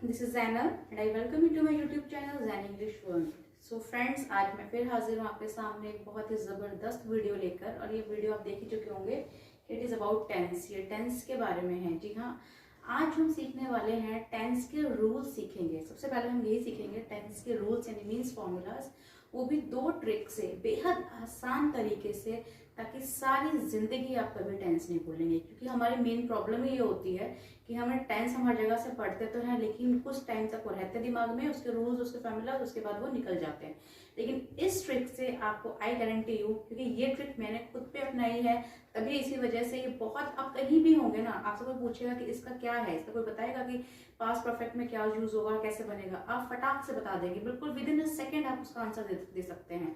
This is Jainal and I welcome you to my YouTube channel Jain English world. So friends, आज मैं फिर हाजिर हूँ आपके सामने एक बहुत ही ज़बरदस्त वीडियो लेकर। और ये वीडियो आप देख ही चुके होंगे। It is about tense. ये टेंस के बारे में है। जी हाँ, आज हम सीखने वाले हैं टेंस के रूल्स सीखेंगे। सबसे पहले हम यही सीखेंगे टेंस के रूल्स यानी मीन्स फॉर्मूलाज, वो भी 2 ट्रिक से, बेहद आसान तरीके से, ताकि सारी जिंदगी आप कभी टेंस नहीं भूलेंगे। क्योंकि हमारी मेन प्रॉब्लम ये होती है कि हमें टेंस हम हर जगह से पढ़ते तो हैं, लेकिन कुछ टाइम तक वो रहते दिमाग में, उसके रूल्स, उसके फॉर्मूलाज, उसके बाद वो निकल जाते हैं। लेकिन इस ट्रिक से आपको आई गारंटी यू, क्योंकि ये ट्रिक मैंने खुद पे अपनाई है, तभी इसी वजह से ये बहुत, आप कहीं भी होंगे ना, आपसे कोई पूछेगा कि इसका क्या है, इसका कोई बताएगा कि पास्ट परफेक्ट में क्या यूज होगा, कैसे बनेगा, आप फटाक से बता देंगे, बिल्कुल विद इन अ सेकेंड आप उसका आंसर दे सकते हैं।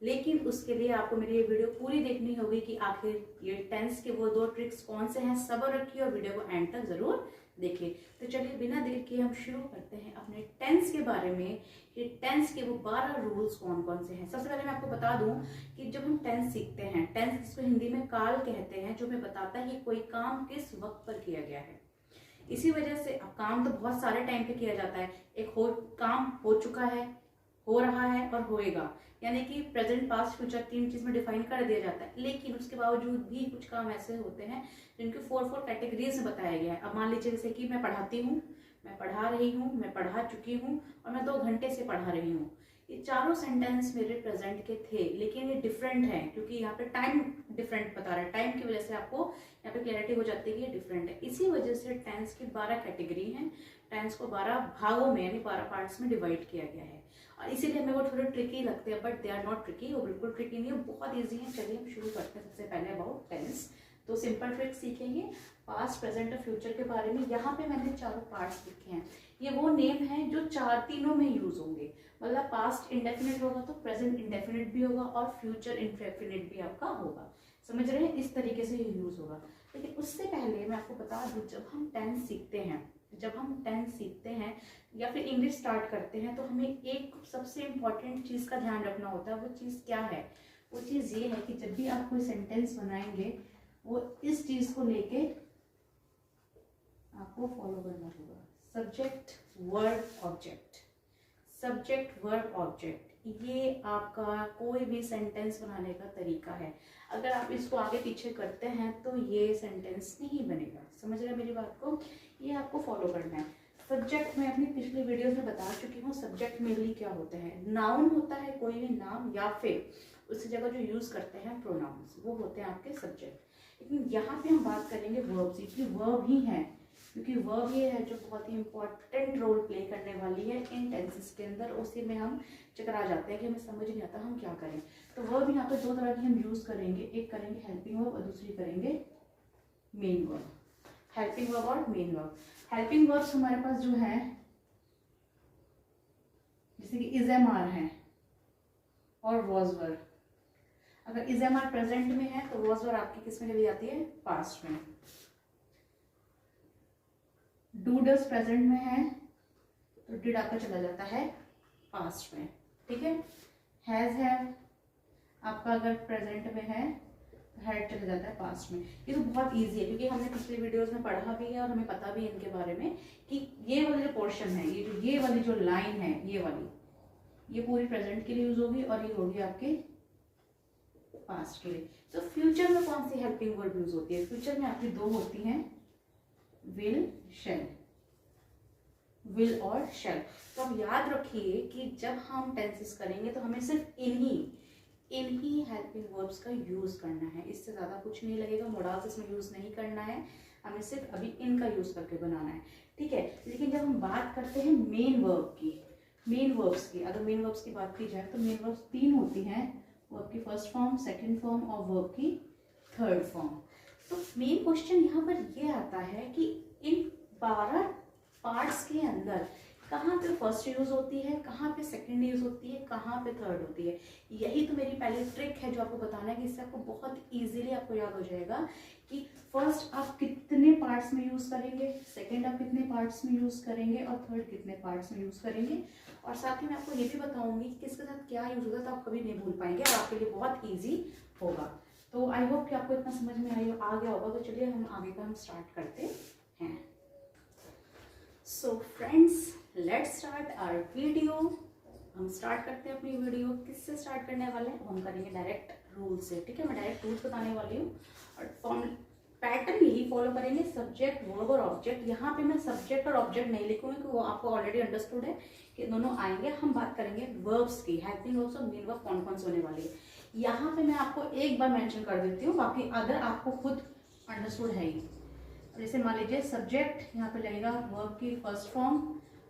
लेकिन उसके लिए आपको मेरी ये वीडियो पूरी देखनी होगी कि आखिर ये टेंस के वो 2 ट्रिक्स कौन से हैं। सब्र रखिए और वीडियो को एंड तक जरूर देखिए। तो चलिए बिना देर किए हम शुरू करते हैं अपने टेंस के बारे में कि टेंस के वो 12 रूल्स कौन कौन से हैं। सबसे पहले मैं आपको बता दूं कि जब हम टेंस सीखते हैं, टेंस जिसको हिंदी में काल कहते हैं, जो हमें बताता है कि कोई काम किस वक्त पर किया गया है। इसी वजह से अब काम तो बहुत सारे टाइम पे किया जाता है। एक काम हो चुका है, हो रहा है और होएगा, यानी कि प्रेजेंट, पास्ट, फ्यूचर 3 चीज में डिफाइन कर दिया जाता है। लेकिन उसके बावजूद भी कुछ काम ऐसे होते हैं जिनके 4 कैटेगरीज में बताया गया है। अब मान लीजिए जैसे कि मैं पढ़ाती हूँ, मैं पढ़ा रही हूँ, मैं पढ़ा चुकी हूँ और मैं 2 घंटे से पढ़ा रही हूँ। ये चारों सेंटेंस मेरे प्रेजेंट के थे, लेकिन ये डिफरेंट है क्योंकि यहाँ पे टाइम डिफरेंट बता रहा है। टाइम की वजह से आपको यहाँ पे क्लैरिटी हो जाती है कि ये डिफरेंट है। इसी वजह से टेंस की 12 कैटेगरी हैं। टेंस को 12 भागों में यानी 12 पार्ट्स में डिवाइड किया गया है। और इसीलिए हमें वो थोड़े ट्रिकी लगते हैं, but they are not tricky. वो बिल्कुल ट्रिकी नहीं है, बहुत ईजी है। चलिए हम शुरू करते हैं। सबसे पहले अबाउट टेंस, तो सिंपल ट्रिक सीखेंगे पास्ट, प्रेजेंट और फ्यूचर के बारे में। यहाँ पे मैंने चारों पार्ट्स लिखे हैं। ये वो नेम है जो तीनों में यूज होंगे। मतलब पास्ट इंडेफिनिट होगा तो प्रेजेंट इंडेफिनिट भी होगा और फ्यूचर इंडेफिनिट भी आपका होगा। समझ रहे हैं? इस तरीके से ये यूज होगा। लेकिन उससे पहले मैं आपको बता दूं, जब हम टेंस सीखते हैं या फिर इंग्लिश स्टार्ट करते हैं, तो हमें एक सबसे इम्पॉर्टेंट चीज का ध्यान रखना होता है। वो चीज क्या है? वो चीज ये है कि जब भी आप कोई सेंटेंस बनाएंगे, वो इस चीज को लेके आपको फॉलो करना होगा। Subject, verb, object. Subject, verb, object, ये आपका कोई भी सेंटेंस बनाने का तरीका है। अगर आप इसको आगे पीछे करते हैं तो ये सेंटेंस नहीं बनेगा। समझ रहे हैं मेरी बात को? ये आपको फॉलो करना है। सब्जेक्ट मैं अपनी पिछली वीडियोस में बता चुकी हूँ। सब्जेक्ट मेनली क्या होता है? नाउन होता है, कोई भी नाम, या फिर उसकी जगह जो यूज करते हैं प्रोनाउंस, वो होते हैं आपके सब्जेक्ट। लेकिन यहाँ पे हम बात करेंगे वर्ब की, क्योंकि वर्ब ही है, क्योंकि वर्ब ये है जो बहुत ही इंपॉर्टेंट रोल प्ले करने वाली है इन टेंसेस के अंदर। उसी में हम चकरा जाते हैं कि हमें समझ नहीं आता हम क्या करें। तो वर्ब यहाँ पे 2 तरह की हम यूज करेंगे। एक करेंगे हेल्पिंग वर्ब और दूसरी करेंगे मेन वर्ब। हेल्पिंग वर्ब और मेन वर्ब। हेल्पिंग वर्ब्स हमारे पास जो है, जैसे कि इज एम आर है और वॉज वर। अगर इज एम आर प्रेजेंट में है तो वॉज वर आपकी किस में चली जाती है? पास्ट में। डू डज प्रेजेंट में है तो डिड आपका चला जाता है पास्ट में। ठीक है? हैज, हैव आपका अगर प्रेजेंट में है तो हैड चला जाता है पास्ट में। ये तो बहुत इजी है क्योंकि हमने पिछली वीडियोस में पढ़ा भी है और हमें पता भी है इनके बारे में कि ये वाली जो पोर्शन है, ये वाली जो लाइन है, ये वाली, ये पूरी प्रेजेंट के लिए यूज होगी और ये होगी आपके पास्ट के लिए। तो फ्यूचर में कौन सी हेल्पिंग वर्ब यूज होती है? फ्यूचर में आपकी 2 होती हैं, विल, शैल। विल और शैल। तो अब याद रखिए कि जब हम टेंसेस करेंगे तो हमें सिर्फ इन्हीं हेल्पिंग वर्ब्स का यूज करना है। इससे ज्यादा कुछ नहीं लगेगा। मोडाल्स इसमें यूज नहीं करना है, हमें सिर्फ अभी इनका यूज करके बनाना है। ठीक है? लेकिन जब हम बात करते हैं मेन वर्ब की, मेन वर्ब्स की, अगर मेन वर्ब्स की बात की जाए तो मेन वर्ब्स 3 होती हैं। वर्ब की फर्स्ट फॉर्म, सेकेंड फॉर्म और वर्ब की थर्ड फॉर्म। तो मेन क्वेश्चन यहाँ पर ये आता है कि इन 12 पार्ट्स के अंदर कहाँ पे फर्स्ट यूज होती है, कहाँ पे सेकंड यूज होती है, कहाँ पे थर्ड होती है। यही तो मेरी पहली ट्रिक है जो आपको बताना है कि इससे आपको बहुत इजीली आपको याद हो जाएगा कि फर्स्ट आप कितने पार्ट्स में यूज करेंगे, सेकंड आप कितने पार्ट्स में यूज करेंगे और थर्ड कितने पार्ट्स में यूज करेंगे। और साथ ही मैं आपको ये भी बताऊंगी कि किसके साथ क्या यूज होगा, तो आप कभी नहीं भूल पाएंगे और आपके लिए बहुत ईजी होगा। तो आई होप कि आपको इतना समझ में आ गया होगा। तो चलिए हम आगे का हम स्टार्ट करते हैं। So friends, let's start our video. हम स्टार्ट करते हैं अपनी वीडियो। किससे स्टार्ट करने वाले हैं? हम करेंगे डायरेक्ट रूल से। ठीक है, मैं डायरेक्ट रूल्स बताने वाली हूँ और फॉर्म पैटर्न यही फॉलो करेंगे, सब्जेक्ट वर्ब और ऑब्जेक्ट। यहाँ पे मैं सब्जेक्ट और ऑब्जेक्ट नहीं लिखूंगी क्योंकि वो आपको ऑलरेडी अंडरस्टूड है कि दोनों आएंगे। हम बात करेंगे वर्ब्स की, हेल्पिंग वर्ब्स और मेन वर्ब कौन कौन से होने वाली है। यहाँ पे मैं आपको एक बार मेंशन कर देती हूँ, बाकी अदर आपको खुद अंडरस्टूड है ही। जैसे मान लीजिए सब्जेक्ट यहाँ पे लगेगा वर्ब की फर्स्ट फॉर्म,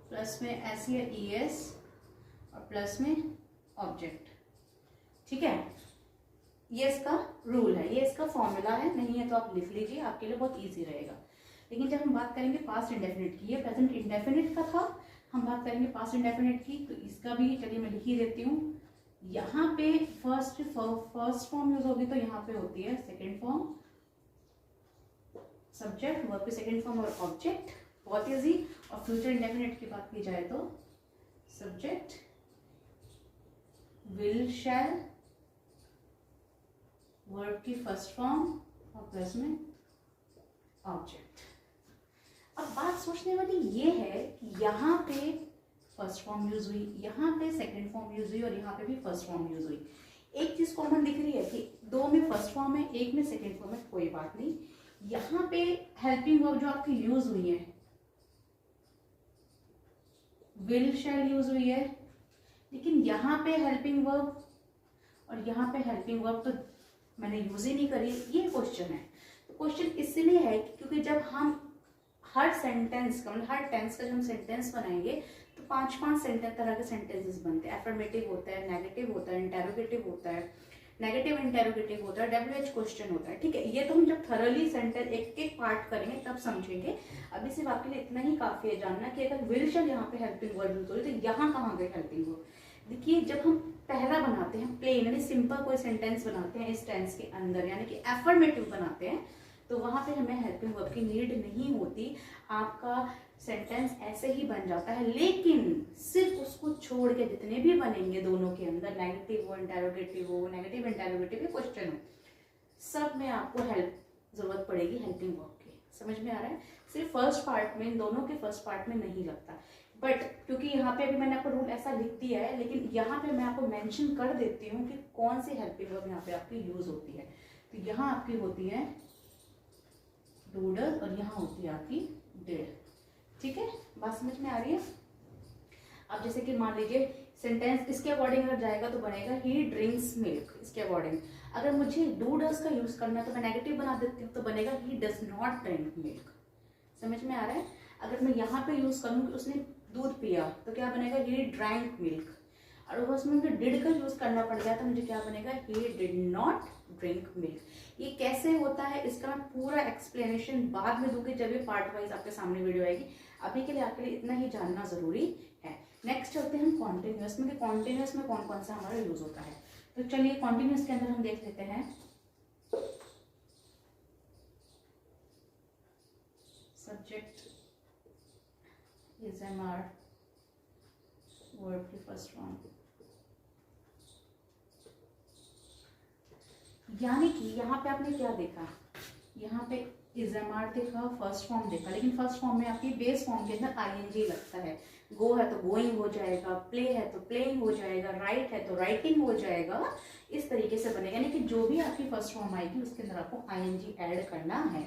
प्लस में एस या ई एस और प्लस में ऑब्जेक्ट। ठीक है, ये इसका रूल है, ये इसका फॉर्मूला है। नहीं है तो आप लिख लीजिए, आपके लिए बहुत इजी रहेगा। लेकिन जब हम बात करेंगे पास्ट इंडेफिनिट की, ये प्रेजेंट इंडेफिनिट का था, हम बात करेंगे पास्ट इंडेफिनिट की, तो इसका भी चलिए मैं लिख ही देती हूँ। यहाँ पे फर्स्ट फॉर्म यूज होगी तो यहाँ पे होती है सेकेंड फॉर्म, सब्जेक्ट वर्ब की सेकेंड फॉर्म और ऑब्जेक्ट, बहुत इजी। और फ्यूचर इंडेफिनिट की बात की जाए तो सब्जेक्ट विल शैल वर्ब की फर्स्ट फॉर्म और प्लस में ऑब्जेक्ट। अब बात सोचने वाली ये है कि यहाँ पे फर्स्ट फॉर्म यूज हुई, यहाँ पे सेकेंड फॉर्म यूज हुई और यहाँ पे भी फर्स्ट फॉर्म यूज हुई। एक चीज कॉमन दिख रही है कि दो में फर्स्ट फॉर्म है, एक में सेकेंड फॉर्म है, कोई बात नहीं। यहाँ पे हेल्पिंग वर्ब जो आपकी यूज हुई है, विल शैल यूज हुई है, लेकिन यहाँ पे हेल्पिंग वर्ब और यहाँ पे हेल्पिंग वर्ब तो मैंने यूज ही नहीं करी। ये क्वेश्चन है। तो क्वेश्चन इसलिए है क्योंकि जब हम हर सेंटेंस का मतलब हर टेंस का जब हम सेंटेंस बनाएंगे तो 5-5 सेंटेंस तरह के सेंटेंसेस बनते हैं। एफर्मेटिव होता है, नेगेटिव होता है, इंटेरोगेटिव होता है, नेगेटिव इंटेरोगेटिव होता है, WH क्वेश्चन होता है। ठीक है, ये तो हम जब थरली सेंटेंस एक एक पार्ट करेंगे तब समझेंगे। अभी सिर्फ आपके लिए इतना ही काफी है जानना कि अगर विल शैल यहाँ पे हेल्पिंग वर्ब यूज हो रही तो यहाँ कहाँ गए हेल्पिंग वर्ब। देखिए, जब हम पहला बनाते हैं प्लेन यानी सिंपल कोई सेंटेंस बनाते हैं इस टेंस के अंदर यानी कि एफर्मेटिव बनाते हैं, तो वहां पे हमें हेल्पिंग वर्ब की नीड नहीं होती। आपका सेंटेंस ऐसे ही बन जाता है। लेकिन सिर्फ उसको छोड़ के जितने भी बनेंगे दोनों के अंदर, नेगेटिव हो, इंटेरोगेटिव हो, नेगेटिव इंटेरोगेटिव या क्वेश्चन हो, सब में आपको हेल्प जरूरत पड़ेगी हेल्पिंग वर्ब की। समझ में आ रहा है? सिर्फ फर्स्ट पार्ट में, इन दोनों के फर्स्ट पार्ट में नहीं लगता। बट क्योंकि यहाँ पे अभी मैंने आपको रूल ऐसा लिख दिया है, लेकिन यहाँ पे मैं आपको मेंशन कर देती हूँ कि कौन सी हेल्पिंग वर्ब यहाँ पे आपकी यूज होती है। तो यहाँ आपकी होती है डू डज और यहाँ होती है आपकी डिड। ठीक है, बात समझ में आ रही है? अब जैसे कि मान लीजिए सेंटेंस इसके अकॉर्डिंग अगर जाएगा तो बनेगा ही ड्रिंक्स मिल्क। इसके अकॉर्डिंग अगर मुझे डू डज का यूज करना है तो मैं नेगेटिव बना देती हूँ, तो बनेगा he does not drink milk. समझ में आ रहा है? अगर मैं यहाँ पे यूज करूँ कि उसने दूध पिया तो क्या बनेगा? He drank milk. और उसमें मुझे डिड का यूज करना पड़ गया तो मुझे क्या बनेगा? He did not drink milk. ये कैसे होता है इसका मैं पूरा एक्सप्लेनेशन बाद में दूंगी जब ये पार्ट वाइज आपके सामने वीडियो आएगी। अभी के लिए आपके लिए इतना ही जानना जरूरी है। नेक्स्ट चलते हैं हम कॉन्टिन्यूअस में कि कॉन्टिन्यूअस में कौन कौन सा हमारा यूज होता है। तो चलिए कॉन्टिन्यूअस के अंदर हम देख लेते हैं। सब्जेक्ट इज एमआर, वर्ब की फर्स्ट फॉर्म, यानी कि यहाँ पे आपने क्या देखा? यहाँ पे इज एमआर देखा, फर्स्ट फॉर्म देखा, लेकिन फर्स्ट फॉर्म में आपकी बेस फॉर्म के अंदर आईएनजी लगता है। गो है तो गोइंग हो जाएगा, प्ले है तो प्लेइंग हो जाएगा, राइट है तो राइटिंग हो जाएगा। इस तरीके से बनेगा, यानी कि जो भी आपकी फर्स्ट फॉर्म आएगी उसके अंदर आपको आईएनजी ऐड करना है।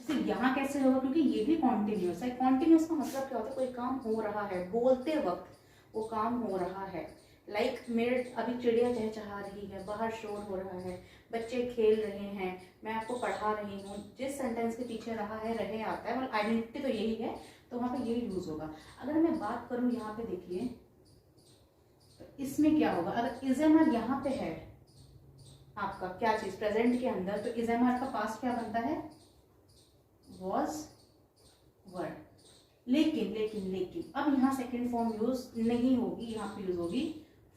तो फिर यहाँ कैसे होगा? क्योंकि ये भी कॉन्टिन्यूअस है। कॉन्टिन्यूअस का मतलब क्या होता है? कोई काम हो रहा है, बोलते वक्त वो काम हो रहा है। लाइक मेरे अभी चिड़िया चहचहा रही है, बाहर शोर हो रहा है, बच्चे खेल रहे हैं, मैं आपको पढ़ा रही हूँ। जिस सेंटेंस के पीछे रहा है रहे आता है, मतलब आइडेंटिटी तो यही है, तो वहाँ पे यही यूज होगा। अगर मैं बात करूँ यहाँ पे देखिए तो इसमें क्या होगा? अगर इज एम आर यहाँ पे है आपका क्या चीज प्रेजेंट के अंदर, तो इज एम आर का पास्ट क्या बनता है? वॉज, वर। लेकिन लेकिन लेकिन अब यहाँ सेकेंड फॉर्म यूज नहीं होगी, यहाँ पे यूज होगी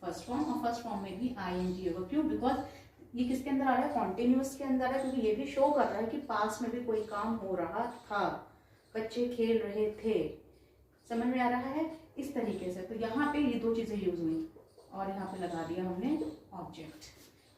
फर्स्ट फॉर्म। और फर्स्ट फॉर्म में भी आईएनजी होगा। क्यों? बिकॉज ये किसके अंदर आ रहा है? कॉन्टिन्यूअस के अंदर है, क्योंकि ये भी शो कर रहा है कि पास में भी कोई काम हो रहा था, बच्चे खेल रहे थे। समझ में आ रहा है? इस तरीके से तो यहाँ पे ये दो चीजें यूज हुई और यहाँ पे लगा दिया हमने ऑब्जेक्ट।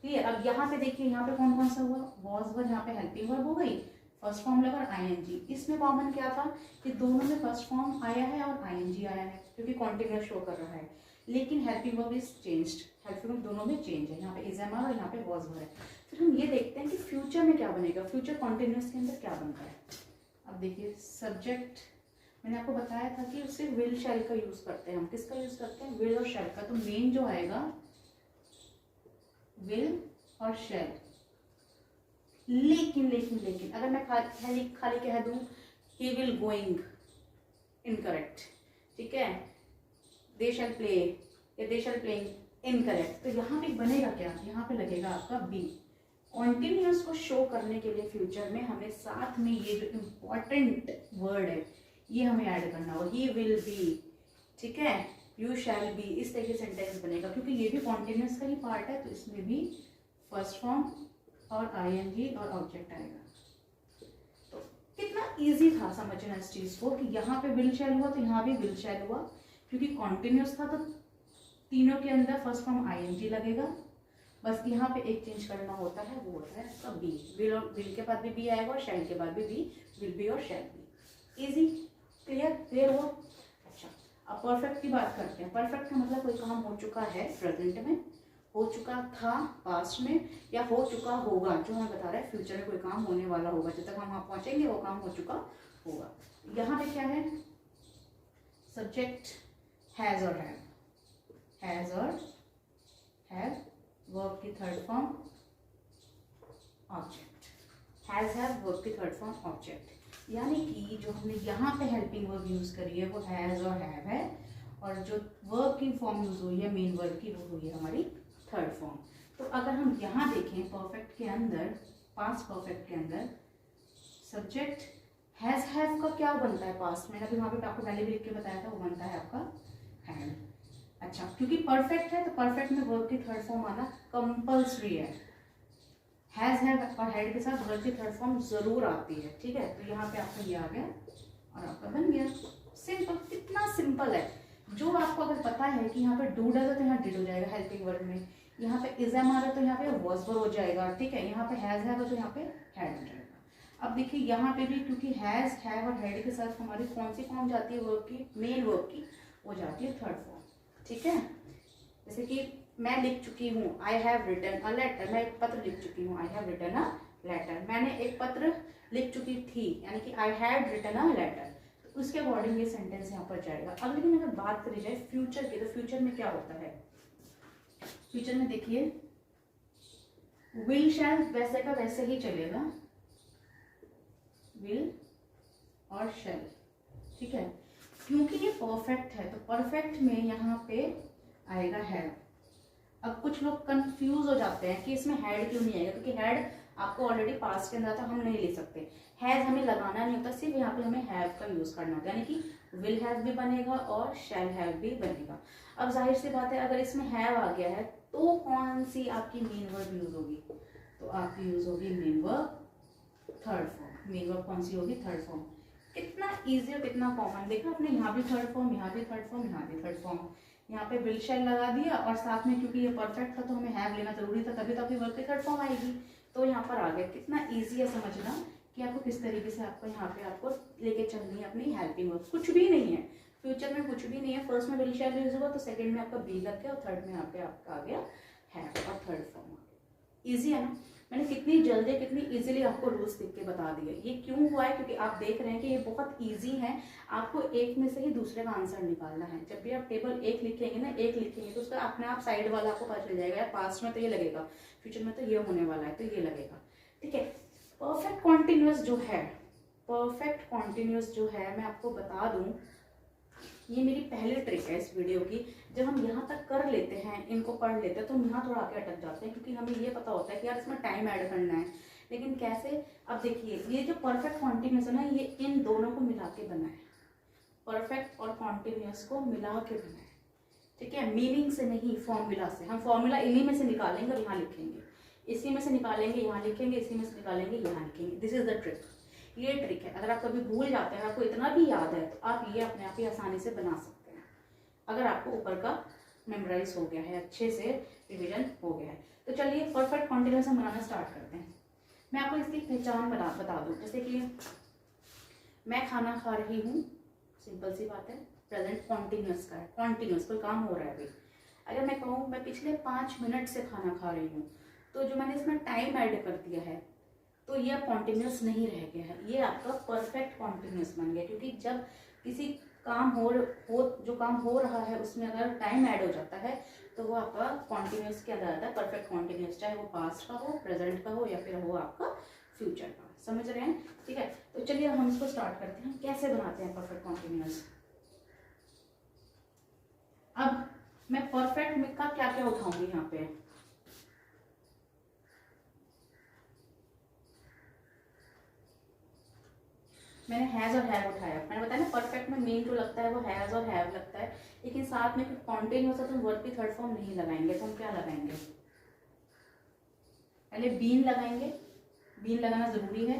क्लियर? अब यहाँ पे देखिए, यहाँ पे कौन कौन सा हुआ? वॉज वर, यहाँ पे हेल्पिंग वर्ब हो गई, फर्स्ट फॉर्म लगा और आईएनजी। इसमें कॉमन क्या था कि दोनों में फर्स्ट फॉर्म आया है और आईएनजी आया है, क्योंकि कॉन्टिन्यूअस शो कर रहा है। लेकिन helping verb is changed, helping verb दोनों में चेंज है, यहाँ पे इज एम आर और यहाँ पे वॉज वर है। फिर हम ये देखते हैं कि फ्यूचर में क्या बनेगा, फ्यूचर कॉन्टिन्यूअस के अंदर क्या बनता है। अब देखिए सब्जेक्ट मैंने आपको बताया था कि उससे विल शैल का यूज करते हैं हम। किसका यूज करते हैं, विल और शैल का। तो मेन जो आएगा विल और शैल। लेकिन लेकिन लेकिन अगर मैं खाली कह दूं ही विल गोइंग, इनकरेक्ट, ठीक है, दे शैल प्ले या दे शैल प्लेइंग, इनकरेक्ट। तो यहाँ पे बनेगा क्या, यहाँ पे लगेगा आपका बी। कॉन्टिन्यूअस को शो करने के लिए फ्यूचर में हमें साथ में ये जो इम्पॉर्टेंट वर्ड है ये हमें ऐड करना होगा, ही विल बी, ठीक है, यू शैल बी, इस तरह के सेंटेंस बनेगा, क्योंकि ये भी कॉन्टिन्यूअस का ही पार्ट है। तो इसमें भी फर्स्ट फॉर्म और आईएनजी और ऑब्जेक्ट आएगा। तो कितना इजी था समझना इस चीज को कि यहाँ पे विल शैल हुआ तो यहाँ भी विल शैल हुआ, क्योंकि कॉन्टिन्यूअस था तो तीनों के अंदर फर्स्ट फॉर्म आईएनजी लगेगा। बस यहाँ पे एक चेंज करना होता है, वो होता है इसका बी। विल और विल के बाद भी बी आएगा और शैल के बाद भी बी, विल बी और शैल बी। इजी, क्लियर हुआ। अच्छा, अब परफेक्ट की बात करते हैं। परफेक्ट का मतलब कोई काम हो चुका है प्रेजेंट में, हो चुका था पास्ट में, या हो चुका होगा, जो हमें बता रहा है फ्यूचर में कोई काम होने वाला होगा, जब तक हम वहां पहुंचेंगे वो काम हो चुका होगा। यहाँ पे क्या है, सब्जेक्ट हैज और हैव, हैज और हैव, वर्ब की third form object, has have verb की थर्ड फॉर्म ऑब्जेक्ट। यानी कि जो हमने यहाँ पे हेल्पिंग वर्ब यूज करी है वो हैज और हैव है, और जो वर्ब की फॉर्म यूज हुई है मेन वर्ब की, वो हुई है हमारी थर्ड फॉर्म। तो अगर हम यहाँ देखें परफेक्ट के अंदर, पास्ट परफेक्ट के अंदर सब्जेक्ट हैज हैव का क्या बनता है पास्ट में, अभी वहाँ पे आपको पहले भी लिख के बताया था, वो बनता है आपका हैड। अच्छा, क्योंकि परफेक्ट है तो परफेक्ट में वर्ब की थर्ड फॉर्म आना कंपल्सरी है। हैज हैव और हैड के साथ वर्ब की थर्ड फॉर्म जरूर आती है, ठीक है। तो यहाँ पे आपका ये आ गया और आपका बन गया। सिंपल, कितना सिंपल है। जो आपको अगर पता है कि यहाँ पे डू डज है तो यहाँ डिड हो जाएगा हेल्पिंग वर्ब में, यहाँ पे इज एम आर है तो यहाँ पे वॉज वर हो जाएगा, ठीक है, यहाँ पे हैज हैव है तो यहाँ पे हैड हो जाएगा। अब देखिए यहाँ पे भी क्योंकि हैज हैव और हैड के साथ हमारी कौन सी फॉर्म जाती है वर्ब की, मेन वर्ब की, वो जाती है थर्ड फॉर्म, ठीक है। जैसे कि मैं लिख चुकी हूँ, I have written a letter, मैं एक पत्र लिख चुकी हूँ, I have written a letter, मैंने एक पत्र लिख चुकी थी, यानी कि I had written a letter. तो उसके अकॉर्डिंग ये सेंटेंस यहाँ पर जाएगा। अब लेकिन अगर बात करी जाए फ्यूचर की, तो फ्यूचर में क्या होता है, फ्यूचर में देखिए विल शैल वैसे का वैसे ही चलेगा, विल और शैल, ठीक है, क्योंकि ये परफेक्ट है तो परफेक्ट में यहाँ पे आएगा हैव। अब कुछ लोग कंफ्यूज हो जाते हैं कि इसमें हैड क्यों नहीं आएगा, क्योंकि हैड आपको ऑलरेडी पास्ट के अंदर था, हम नहीं ले सकते। हैज हमें लगाना नहीं होता, सिर्फ यहाँ पे हमें हैव का यूज करना होता है, यानी कि विल हैव भी बनेगा और शैल हैव भी बनेगा। अब जाहिर सी बात है अगर इसमें हैव आ गया है तो कौन सी आपकी मेन वर्ब यूज होगी, तो आपकी यूज होगी main verb third form. Main verb कौन सी होगी, थर्ड फॉर्म। कितना इजी और कितना कॉमन, देखा आपने, यहाँ भी थर्ड फॉर्म, यहाँ भी थर्ड फॉर्म, यहाँ भी थर्ड फॉर्म। यहाँ पे विल शैल लगा दिया और साथ में क्योंकि ये परफेक्ट था तो हमें हैव लेना जरूरी था, तभी तो आपकी वर्ब की थर्ड फॉर्म आएगी। तो यहाँ पर आ गया। कितना इजी है समझना कि आपको किस तरीके से आपको यहाँ पे आपको लेके चलनी है अपनी हेल्पिंग वर्ब। कुछ भी नहीं है फ्यूचर में, कुछ भी नहीं है। फर्स्ट में विल शैल यूज हुआ तो सेकंड में आपका बी लग गया और थर्ड में यहाँ पे आपका आ गया हैव और थर्ड फॉर्म आ गया। ईजी है ना। मैंने कितनी जल्दी कितनी इजीली आपको रूल्स लिख के बता दिए। ये क्यों हुआ है, क्योंकि आप देख रहे हैं कि ये बहुत इजी है। आपको एक में से ही दूसरे का आंसर निकालना है। जब भी आप टेबल एक लिखेंगे ना, एक लिखेंगे तो उसका अपने आप साइड वाला आपको पता चल जाएगा, यार पास्ट में तो ये लगेगा, फ्यूचर में तो ये होने वाला है तो ये लगेगा, ठीक है। परफेक्ट कॉन्टिन्यूअस जो है, परफेक्ट कॉन्टिन्यूअस जो है, मैं आपको बता दूं, ये मेरी पहली ट्रिक है इस वीडियो की। जब हम यहाँ तक कर लेते हैं, इनको पढ़ लेते हैं, तो हम यहाँ थोड़ा आगे अटक जाते हैं, क्योंकि हमें ये पता होता है कि यार इसमें टाइम ऐड करना है, लेकिन कैसे। अब देखिए ये जो परफेक्ट कॉन्टिन्यूअस है ना, ये इन दोनों को मिला के बना है। परफेक्ट और कॉन्टिन्यूअस को मिला के बना है, ठीक है, मीनिंग से नहीं, फॉर्मूला से। हम फॉर्मूला इन्हीं में से निकालेंगे और यहाँ लिखेंगे, इसी में से निकालेंगे यहाँ लिखेंगे, इसी में से निकालेंगे यहाँ लिखेंगे। This is the trick. ये ट्रिक है। अगर आप कभी भूल जाते हैं, आपको इतना भी याद है, तो आप ये अपने आप ही आसानी से बना सकते हैं, अगर आपको ऊपर का मेमोराइज हो गया है, अच्छे से रिवीजन हो गया है। तो चलिए परफेक्ट कॉन्टिन्यूअस हम बनाना स्टार्ट करते हैं। मैं आपको इसकी पहचान बता दूँ, जैसे कि मैं खाना खा रही हूँ, सिंपल सी बात है, प्रेजेंट कॉन्टिन्यूस का है, कॉन्टिन्यूस कोई काम हो रहा है अभी। अगर मैं कहूँ मैं पिछले 5 मिनट से खाना खा रही हूँ, तो जो मैंने इसमें टाइम ऐड कर दिया है तो ये अब कॉन्टिन्यूस नहीं रह गया है, ये आपका परफेक्ट कॉन्टिन्यूस बन गया। क्योंकि जब किसी काम जो काम हो रहा है उसमें अगर टाइम ऐड हो जाता है तो वो आपका कॉन्टिन्यूस क्या जाता है, परफेक्ट कॉन्टिन्यूस, चाहे वो पास्ट का हो, प्रेजेंट का हो, या फिर हो आपका फ्यूचर का। समझ रहे हैं? ठीक है, तो चलिए हम इसको स्टार्ट करते हैं, कैसे बनाते हैं परफेक्ट कॉन्टिन्यूस। अब मैं परफेक्ट में का क्या क्या उठाऊंगी यहाँ पे, मैंने हैज और हैव उठाया। मैंने बताया ना परफेक्ट में मेन जो लगता है वो हैज और हैव लगता है, लेकिन साथ में फिर कॉन्टिन्यूस है तो वर्ब की थर्ड फॉर्म नहीं लगाएंगे, तो हम क्या लगाएंगे, पहले बीन लगाएंगे। बीन लगाना जरूरी है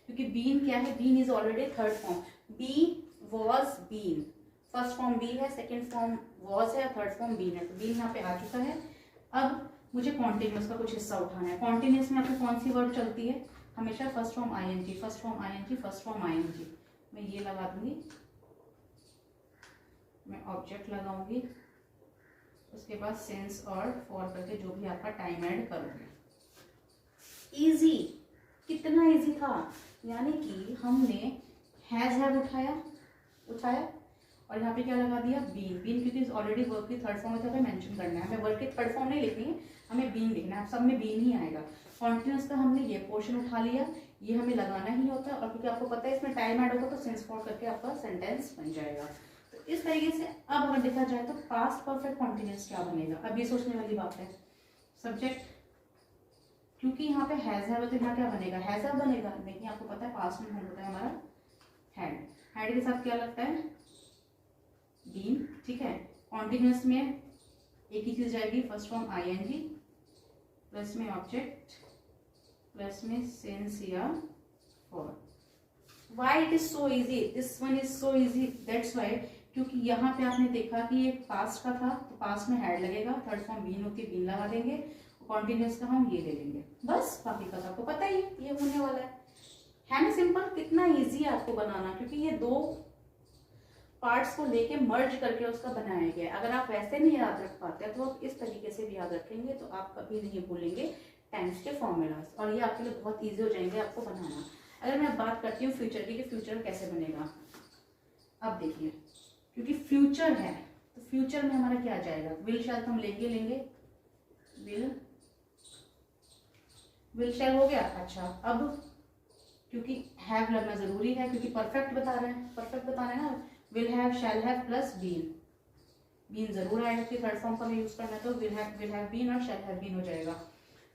क्योंकि बीन क्या है, been is already third form, be was been, first form be है, सेकेंड फॉर्म वॉज है, थर्ड फॉर्म बीन है, तो बीन यहाँ पे आ चुका है। अब मुझे कॉन्टिन्यूस का कुछ हिस्सा उठाना है। कॉन्टिन्यूस में आपकी कौन सी वर्ब चलती है, हमेशा first form ING, first form ING, first form ING. मैं ये लगा दूंगी, मैं ऑब्जेक्ट लगाऊंगी, उसके बाद सेंस और फॉर करके जो भी आपका टाइम ऐड करोगे। इजी, कितना इजी था, यानी कि हमने हैज हैव उठाया और यहाँ पे क्या लगा दिया, बीन। बीन क्योंकि ऑलरेडी वर्ब की थर्ड फॉर्म में था, मेंशन करना है, हमें वर्ब की थर्ड फॉर्म नहीं लिखनी है, हमें बीन लिखना है, सब में बीन ही आएगा। कॉन्टिन्यूस का हमने ये पोर्शन उठा लिया, ये हमें लगाना ही होता है, और क्योंकि आपको पता है इसमें टाइम ऐड होगा तो सेंस फॉर करके आपका सेंटेंस बन जाएगा। तो इस तरीके से अब अगर देखा जाए तो पास्ट परफेक्ट कॉन्टिन्यूस क्या बनेगा, अब ये सोचने वाली बात है। सब्जेक्ट, क्योंकि यहाँ पे हैज है तो यहाँ क्या बनेगा, हैज हैव बनेगा, लेकिन आपको पता है पास्ट में होता है हमारा हैड, हैड के साथ क्या लगता है, बीन। ठीक है, कॉन्टिन्यूस में एक ही चीज जाएगी, फर्स्ट फॉर्म आईएनजी, प्लस में ऑब्जेक्ट, प्लस में सेंस या for. Why it is so easy, this one is so easy, that's why, क्योंकि यहाँ पे आपने देखा कि ये पास्ट का था तो पास्ट में हैड लगेगा, थर्ड फॉर्म बीन होती है, बीन लगा देंगे, कॉन्टिन्यूस का हम ये ले लेंगे, बस बाकी का तो आपको पता ही ये होने वाला है ना। सिंपल, कितना इजी है आपको बनाना, क्योंकि ये दो पार्ट्स को लेके मर्ज करके उसका बनाया गया है। अगर आप वैसे नहीं याद रख पाते तो आप इस तरीके से भी याद रखेंगे तो आप कभी नहीं भूलेंगे टेंस के फॉर्मूलाज, और ये आपके लिए बहुत ईजी हो जाएंगे आपको बनाना। अगर मैं बात करती हूँ फ्यूचर की, कि फ्यूचर कैसे बनेगा, अब देखिए, क्योंकि फ्यूचर है तो फ्यूचर में हमारा क्या आ जाएगा, विल शैल तो हम लेंगे, विल शैल हो गया। अच्छा, अब क्योंकि हैव लगना जरूरी है, क्योंकि परफेक्ट बता रहे हैं, परफेक्ट बताना है ना, will have, shall have plus been, been जरूर आएगा कि थर्ड फॉर्म का यूज करना है, तो विल हैव बीन और शैल हैव बीन हो जाएगा।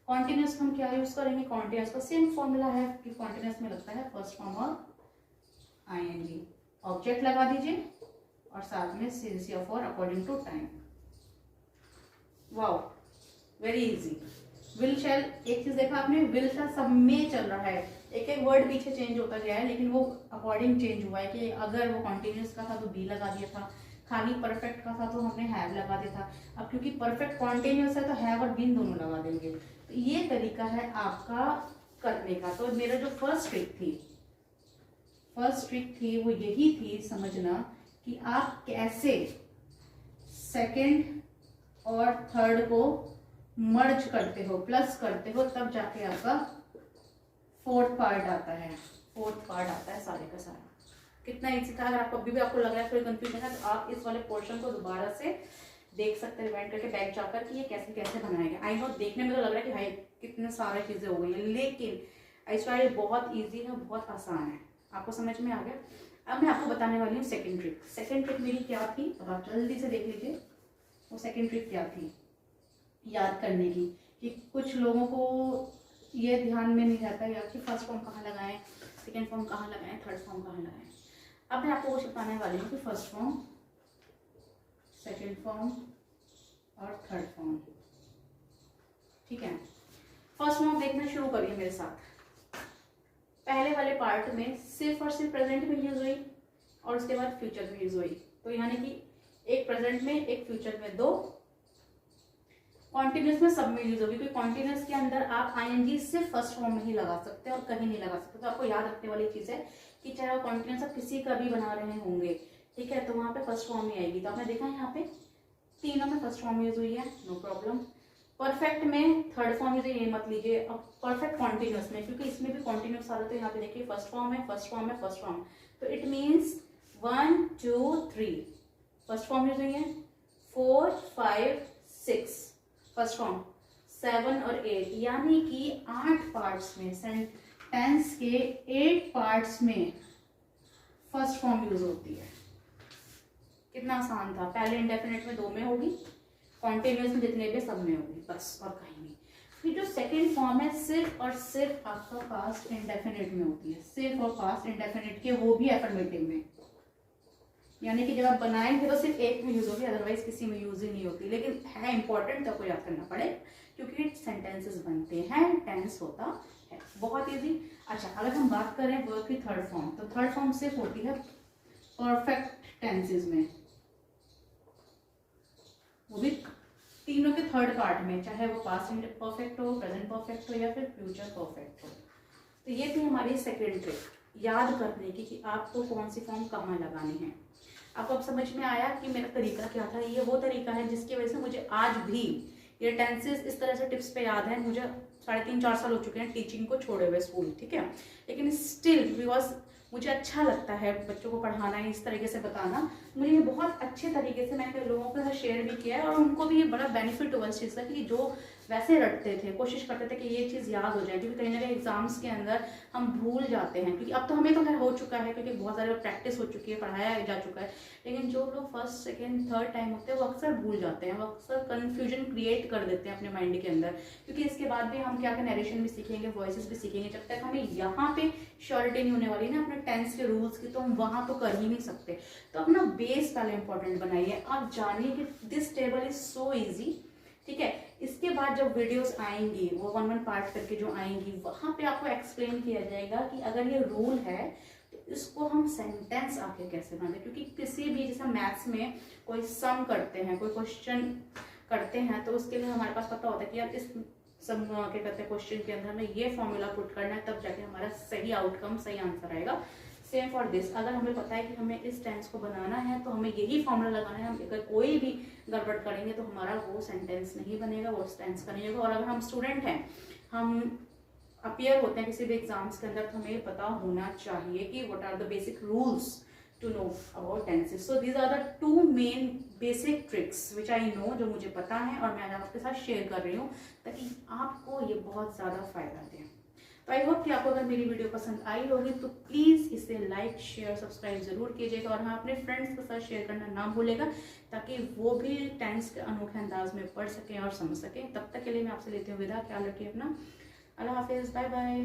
कॉन्टिन्यूस हम क्या यूज करेंगे, कॉन्टिन्यूस का सेम फॉर्मूला है कि कॉन्टिन्यूस में लगता है फर्स्ट फॉर्म और आईएनजी, ऑब्जेक्ट लगा दीजिए और साथ में सिंस या for according to time. Wow, very easy. Will shall, एक चीज देखा आपने, विल शैल सब में चल रहा है, एक एक वर्ड पीछे चेंज होता गया है, लेकिन वो अकॉर्डिंग चेंज हुआ है कि अगर वो कॉन्टिन्यूस का था तो बी लगा दिया था, खाली परफेक्ट का था तो हमने हैव लगा दिया था। अब क्योंकि परफेक्ट कॉन्टिन्यूस है तो हैव और बीन दोनों लगा देंगे। तो ये तरीका है आपका करने का। तो मेरा जो फर्स्ट ट्रिक थी वो यही थी, समझना कि आप कैसे सेकेंड और थर्ड को मर्ज करते हो, प्लस करते हो, तब जाके आपका फोर्थ पार्ट आता है, सारे का सारा। कितना इजी था। अगर आपको अभी भी आपको लग रहा है थोड़ी कंफ्यूजन है तो आप इस वाले पोर्शन को दोबारा से देख सकते हैं, रिवाइंड करके बैक जाकर कि ये कैसे कैसे बनाया गया। आई नो देखने में तो लग रहा है कि भाई कितने सारी चीजें हो गई हैं, लेकिन आई बहुत ईजी है, बहुत आसान है, आपको समझ में आ गया। अब मैं आपको बताने वाली हूँ सेकेंड ट्रिक मेरी क्या थी, अब आप जल्दी से देख लीजिए वो सेकेंड ट्रिक क्या थी याद करने की। कि कुछ लोगों को ये ध्यान में नहीं रहता यार कि फर्स्ट फॉर्म कहाँ लगाएं, सेकेंड फॉर्म कहाँ लगाएं, थर्ड फॉर्म कहाँ लगाएं। अब मैं आपको वो बताने वाली हूँ कि फर्स्ट फॉर्म, सेकेंड फॉर्म और थर्ड फॉर्म। ठीक है, फर्स्ट फॉर्म देखना शुरू करिए मेरे साथ। पहले वाले पार्ट में सिर्फ और सिर्फ प्रेजेंट में यूज हुई और उसके बाद फ्यूचर में यूज हुई, तो यानी कि एक प्रेजेंट में एक फ्यूचर में दो, कॉन्टिन्यूस में सब में यूज होगी, क्योंकि कॉन्टिन्यूस के अंदर आप आईएनजी सिर्फ फर्स्ट फॉर्म में ही लगा सकते हैं और कहीं नहीं लगा सकते। तो आपको याद रखने वाली चीज है कि चाहे आप कॉन्टिन्यूस आप किसी का भी बना रहे होंगे, ठीक है, तो वहां पे फर्स्ट फॉर्म ही आएगी। तो आपने देखा यहाँ पे तीनों में फर्स्ट फॉर्म यूज हुई है, नो प्रॉब्लम। परफेक्ट में थर्ड फॉर्म यूज, ये मत लीजिए। अब परफेक्ट कॉन्टिन्यूस में, क्योंकि इसमें भी कॉन्टिन्यूस आ रहा है, तो यहाँ पे देखिए फर्स्ट फॉर्म है, फर्स्ट फॉर्म है, फर्स्ट फॉर्म, तो it means 1 2 3 first form use हुई है, 4 5 6 फर्स्ट फॉर्म, 7 और 8, यानी कि 8 पार्ट्स में, सेंटेंस के 8 पार्ट्स में फर्स्ट फॉर्म यूज होती है। कितना आसान था। पहले इंडेफिनिट में 2 में होगी, कॉन्टिन्यूस में जितने भी सब में होगी, बस और कहीं नहीं। फिर जो सेकेंड फॉर्म है सिर्फ और सिर्फ आपका पास्ट इंडेफिनिट में होती है, सिर्फ और पास्ट इंडेफिनिट के, वो भी एफर्मेटिव में, यानी कि जब आप बनाएंगे तो सिर्फ एक में यूज होगी, अदरवाइज किसी में यूज ही नहीं होती। लेकिन है इंपॉर्टेंट, तो आपको याद करना पड़े, क्योंकि सेंटेंसेस बनते हैं, टेंस होता है, बहुत इजी। अच्छा, अगर हम बात करें वर्ब की थर्ड फॉर्म, तो थर्ड फॉर्म सिर्फ होती है परफेक्ट टेंसेस में, वो भी तीनों के थर्ड पार्ट में, चाहे वो पास्ट परफेक्ट हो, प्रेजेंट परफेक्ट हो, या फिर फ्यूचर परफेक्ट हो। तो ये थी हमारी सेकेंड ट्रिक याद करने की कि आपको कौन सी फॉर्म कहाँ लगानी है। आपको अब समझ में आया कि मेरा तरीका क्या था। ये वो तरीका है जिसकी वजह से मुझे आज भी ये टेंसेस इस तरह से टिप्स पे याद है। मुझे 3.5-4 साल हो चुके हैं टीचिंग को छोड़े हुए स्कूल, ठीक है, लेकिन स्टिल बिकॉज मुझे अच्छा लगता है बच्चों को पढ़ाना, इस तरीके से बताना, मुझे ये बहुत अच्छे तरीके से मैंने लोगों के साथ शेयर भी किया है, और उनको भी ये बड़ा बेनिफिट हुआ इस चीज़ का, कि जो वैसे रटते थे, कोशिश करते थे कि ये चीज़ याद हो जाए, क्योंकि कहीं ना कहीं एग्जाम्स के अंदर हम भूल जाते हैं, क्योंकि अब तो हमें तो खैर हो चुका है, क्योंकि बहुत सारे प्रैक्टिस हो चुकी है, पढ़ाया जा चुका है, लेकिन जो लोग फर्स्ट सेकेंड थर्ड टाइम होते हैं वो अक्सर भूल जाते हैं, वो अक्सर कन्फ्यूजन क्रिएट कर देते हैं अपने माइंड के अंदर, क्योंकि इसके बाद भी हम क्या नरेशन भी सीखेंगे, वॉइसेस भी सीखेंगे, जब तक हमें यहाँ पे श्योरिटी नहीं होने वाली ना अपने टेंस के रूल्स की, तो हम वहां तो कर ही नहीं सकते। तो अपना बेस पहले इंपॉर्टेंट बनाइए, आप जानिए कि this table is so easy, ठीक है। इसके बाद जब वीडियोस आएंगी, वो 1-1 पार्ट करके जो आएंगी, वहां पे आपको एक्सप्लेन किया जाएगा कि अगर ये रूल है तो इसको हम सेंटेंस आके कैसे बनाते, क्योंकि किसी भी जैसे मैथ्स में कोई सम करते हैं, कोई क्वेश्चन करते हैं, तो उसके लिए हमारे पास पता होता है कि यार इस सम क्या कहते हैं क्वेश्चन के अंदर हमें ये फॉर्मूला पुट करना है, तब जाके हमारा सही आउटकम, सही आंसर आएगा। सेम फॉर दिस, अगर हमें पता है कि हमें इस टेंस को बनाना है तो हमें यही फॉर्मूला लगाना है, हम अगर कोई भी गड़बड़ करेंगे तो हमारा वो सेंटेंस नहीं बनेगा, वो टेंस का नहीं होगा। और अगर हम स्टूडेंट हैं, हम अपीयर होते हैं किसी भी एग्जाम्स के अंदर, तो हमें पता होना चाहिए कि what are the basic rules to know about tenses. So these are the 2 main basic tricks which I know, जो मुझे पता है और मैं आपके साथ शेयर कर रही हूँ, ताकि आपको ये बहुत ज़्यादा फायदा दे। तो आई होप कि आपको अगर मेरी वीडियो पसंद आई होगी तो प्लीज़ इसे लाइक शेयर सब्सक्राइब जरूर कीजिएगा, और हाँ, अपने फ्रेंड्स के साथ शेयर करना ना भूलेगा, ताकि वो भी टेंस के अनोखे अंदाज में पढ़ सकें और समझ सकें। तब तक के लिए मैं आपसे लेती हूँ विदा, ख्याल रखिए अपना, अल्लाह हाफिज़, बाय बाय।